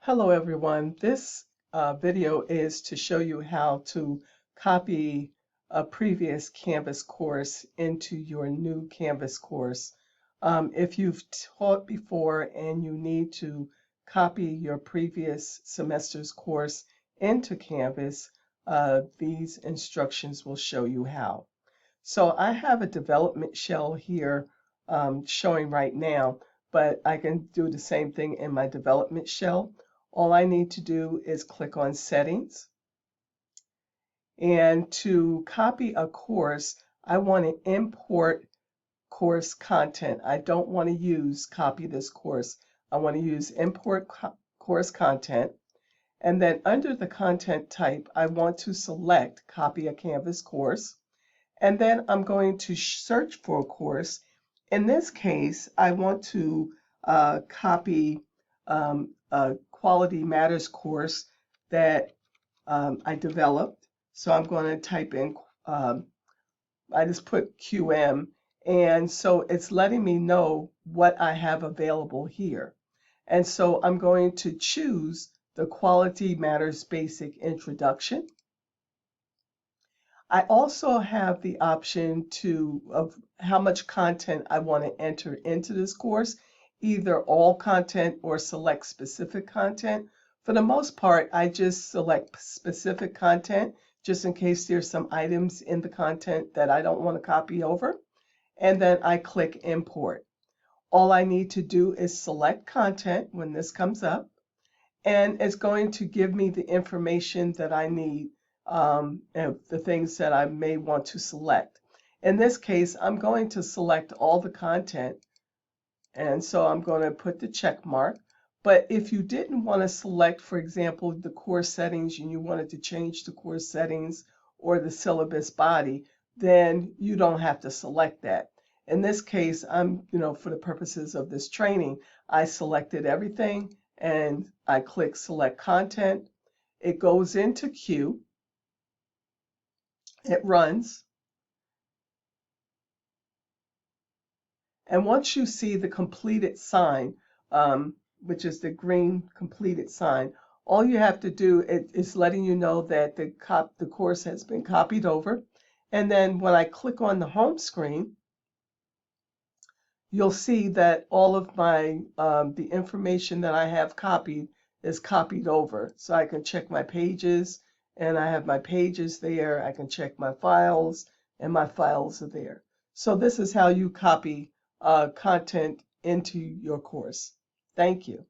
Hello everyone. This video is to show you how to copy a previous Canvas course into your new Canvas course. If you've taught before and you need to copy your previous semester's course into Canvas, these instructions will show you how. So I have a development shell here showing right now, but I can do the same thing in my development shell. All I need to do is click on Settings. And to copy a course, I want to import course content. I don't want to use copy this course. I want to use import course content. And then under the content type, I want to select copy a Canvas course. And then I'm going to search for a course. In this case, I want to copy a Quality Matters course that I developed. So I'm going to type in, I just put QM, and so it's letting me know what I have available here. And so I'm going to choose the Quality Matters Basic Introduction. I also have the option of how much content I want to enter into this course, either all content or select specific content. For the most part, I just select specific content just in case there's some items in the content that I don't want to copy over. And then I click import. All I need to do is select content when this comes up, and it's going to give me the information that I need, and the things that I may want to select. In this case, I'm going to select all the content, and so I'm going to put the check mark. But if you didn't want to select, for example, the course settings and you wanted to change the course settings or the syllabus body, then you don't have to select that. In this case, for the purposes of this training, I selected everything and I click select content. It goes into queue. It runs. And once you see the completed sign, which is the green completed sign, all you have to do is letting you know that the course has been copied over. And then when I click on the home screen, you'll see that all of my the information that I have copied is copied over. So I can check my pages, and I have my pages there. I can check my files, and my files are there. So this is how you copy content into your course. Thank you.